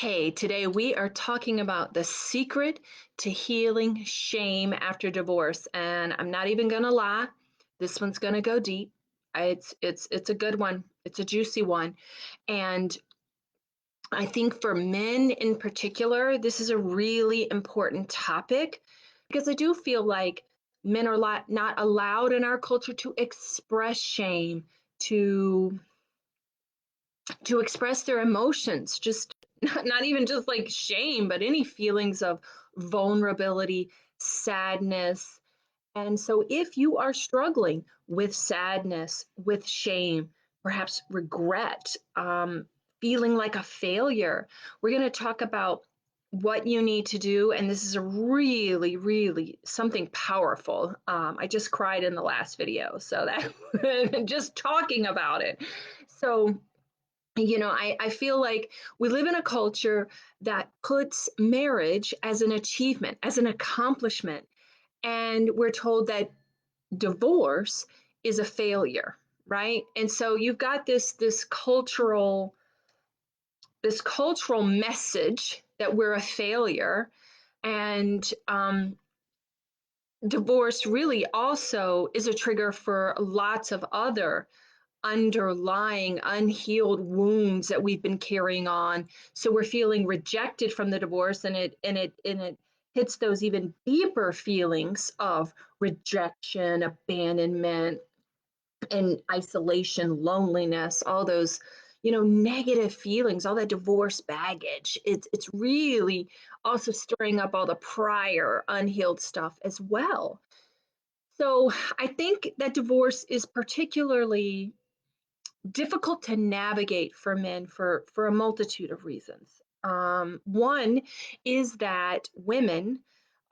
Hey, today we are talking about the secret to healing shame after divorce. And I'm not even gonna lie, this one's gonna go deep. It's a good one. It's a juicy one. And I think for men in particular, this is a really important topic because I do feel like men are not allowed in our culture to express shame, to to express their emotions, just not even just like shame, but any feelings of vulnerability, sadness. And so, if you are struggling with sadness, with shame, perhaps regret, feeling like a failure, we're going to talk about what you need to do. And this is a really, really something powerful. I just cried in the last video. So, that just talking about it. So, I feel like we live in a culture that puts marriage as an achievement, as an accomplishment. And we're told that divorce is a failure, right? And so you've got this cultural message that we're a failure. And divorce really also is a trigger for lots of other underlying unhealed wounds that we've been carrying on. So we're feeling rejected from the divorce, and it hits those even deeper feelings of rejection, abandonment, and isolation, loneliness, all those negative feelings, all that divorce baggage. It's really also stirring up all the prior unhealed stuff as well. So I think that divorce is particularly difficult to navigate for men for a multitude of reasons. One is that women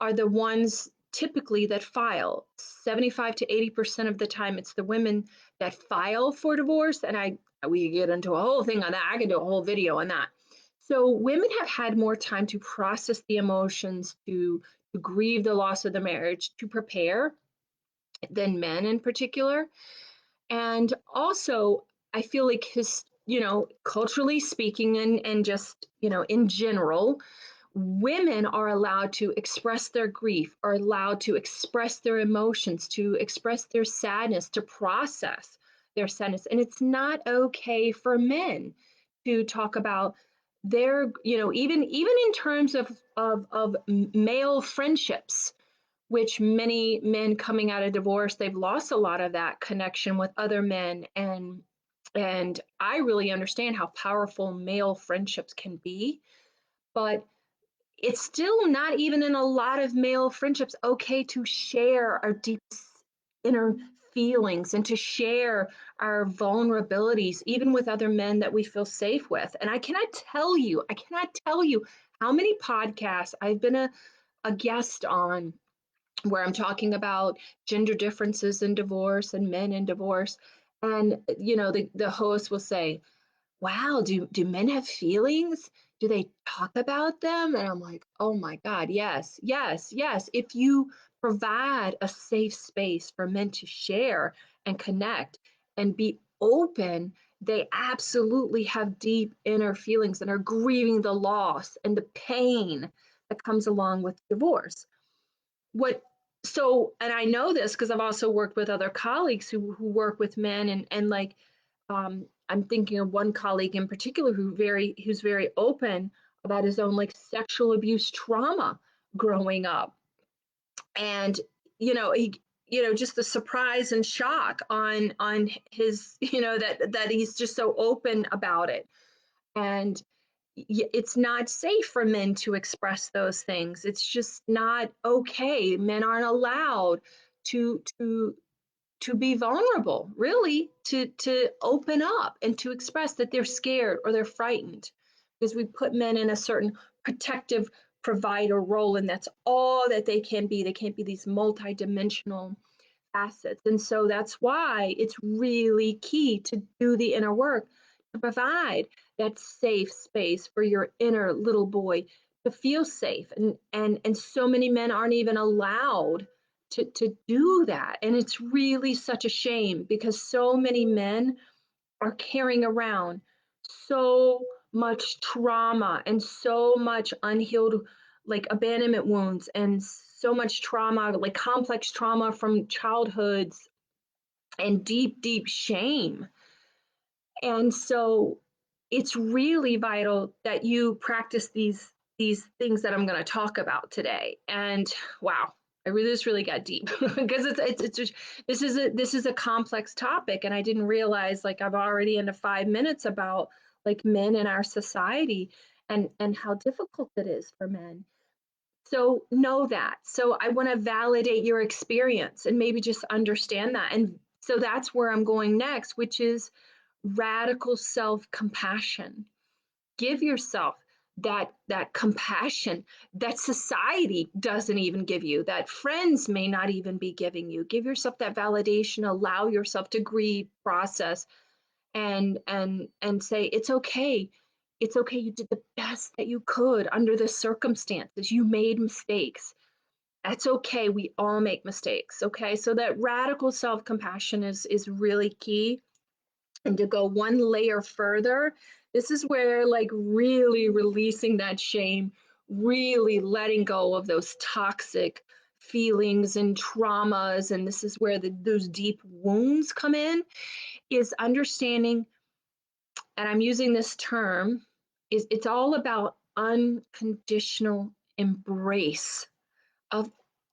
are the ones typically that file. 75 to 80% of the time, it's the women that file for divorce. And we get into a whole thing on that. I can do a whole video on that. So women have had more time to process the emotions, to grieve the loss of the marriage, to prepare than men in particular. And also, I feel like culturally speaking, and just, in general, women are allowed to express their grief, are allowed to express their emotions, to express their sadness, to process their sadness. And it's not okay for men to talk about their, even in terms of male friendships, which many men coming out of divorce, they've lost a lot of that connection with other men. And I really understand how powerful male friendships can be, but it's still not, even in a lot of male friendships, okay to share our deep inner feelings and to share our vulnerabilities, even with other men that we feel safe with. And I cannot tell you how many podcasts I've been a guest on where I'm talking about gender differences in divorce and men in divorce. And the host will say, wow, do men have feelings? Do they talk about them? And I'm like, oh my God, yes, yes, yes. If you provide a safe space for men to share and connect and be open, they absolutely have deep inner feelings and are grieving the loss and the pain that comes along with divorce. What and I know this because I've also worked with other colleagues who work with men, and like, I'm thinking of one colleague in particular who's very open about his own like sexual abuse trauma growing up. And he, just the surprise and shock on his, that he's just so open about it. And it's not safe for men to express those things. It's just not okay. Men aren't allowed to to to be vulnerable, really, to open up and to express that they're scared or they're frightened, because we put men in a certain protective provider role, and that's all that they can be. They can't be these multidimensional facets. And so that's why it's really key to do the inner work, to provide that safe space for your inner little boy to feel safe. And so many men aren't even allowed to do that. And it's really such a shame because so many men are carrying around so much trauma and so much unhealed, like abandonment wounds, and so much trauma, like complex trauma from childhoods, and deep, deep shame. And so it's really vital that you practice these things that I'm going to talk about today. And wow, this really got deep because it's just, this is a complex topic, and I didn't realize, like, I've already into 5 minutes about like men in our society, and how difficult it is for men. So know that. So I want to validate your experience and maybe just understand that. And so that's where I'm going next, which is radical self-compassion. Give yourself that compassion that society doesn't even give you, that friends may not even be giving you. Give yourself that validation, allow yourself to grieve, process, and say it's okay. It's okay. You did the best that you could under the circumstances. You made mistakes. That's okay. We all make mistakes. Okay. So that radical self-compassion is really key. And to go one layer further, this is where, like, really releasing that shame, really letting go of those toxic feelings and traumas. And this is where those deep wounds come in, is understanding, and I'm using this term, is it's all about unconditional embrace of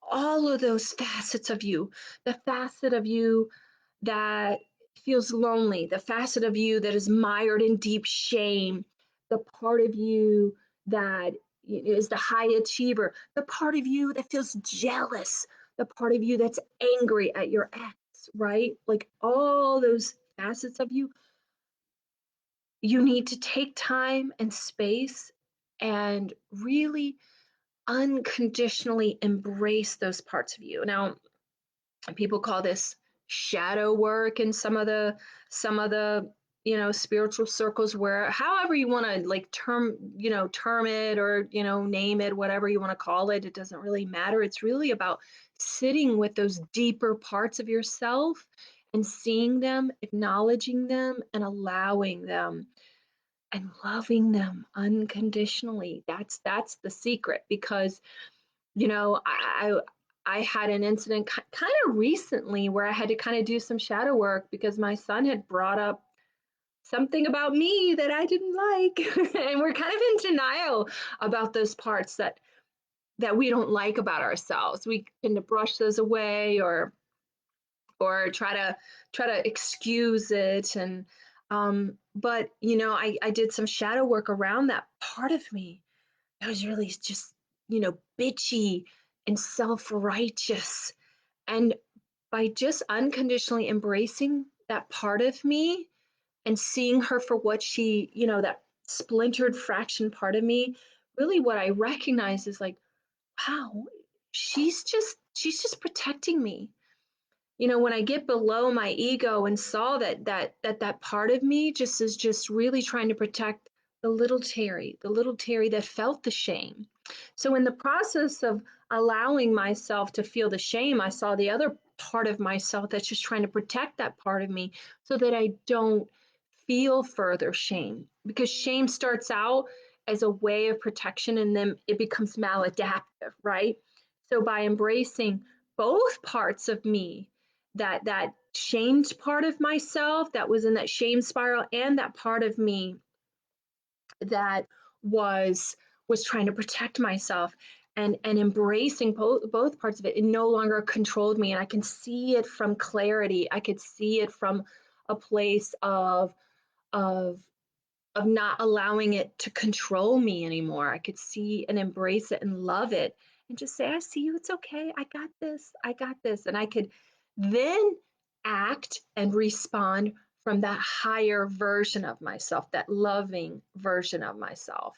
all of those facets of you, the facet of you that feels lonely, the facet of you that is mired in deep shame, the part of you that is the high achiever, the part of you that feels jealous, the part of you that's angry at your ex, right? Like all those facets of you, you need to take time and space and really unconditionally embrace those parts of you. Now, people call this shadow work in some of the spiritual circles, where however you want to like term it, or name it, whatever you want to call it, it doesn't really matter. It's really about sitting with those deeper parts of yourself and seeing them, acknowledging them, and allowing them and loving them unconditionally. That's the secret, because I had an incident kind of recently where I had to kind of do some shadow work because my son had brought up something about me that I didn't like. And we're kind of in denial about those parts that we don't like about ourselves. We tend to brush those away, or try to excuse it. And but I did some shadow work around that part of me that was really just bitchy and self-righteous. And by just unconditionally embracing that part of me and seeing her for what she, that splintered fraction part of me, really what I recognize is like, wow, she's just protecting me. When I get below my ego and saw that part of me just is just really trying to protect the little Terry that felt the shame. So in the process of allowing myself to feel the shame, I saw the other part of myself that's just trying to protect that part of me so that I don't feel further shame. Because shame starts out as a way of protection, and then it becomes maladaptive, right? So by embracing both parts of me, that shamed part of myself that was in that shame spiral, and that part of me that was trying to protect myself, and embracing both parts of it, it no longer controlled me. And I can see it from clarity. I could see it from a place of of not allowing it to control me anymore. I could see and embrace it and love it, and just say, I see you. It's okay. I got this. I got this. And I could then act and respond from that higher version of myself, that loving version of myself.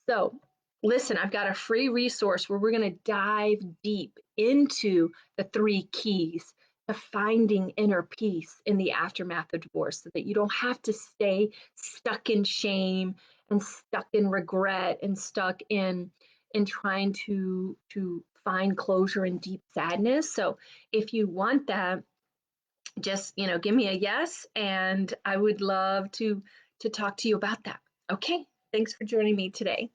So, listen, I've got a free resource where we're going to dive deep into the three keys to finding inner peace in the aftermath of divorce, so that you don't have to stay stuck in shame and stuck in regret and stuck in trying to find closure in deep sadness. So, if you want that, just give me a yes, and I would love to talk to you about that. Okay, thanks for joining me today.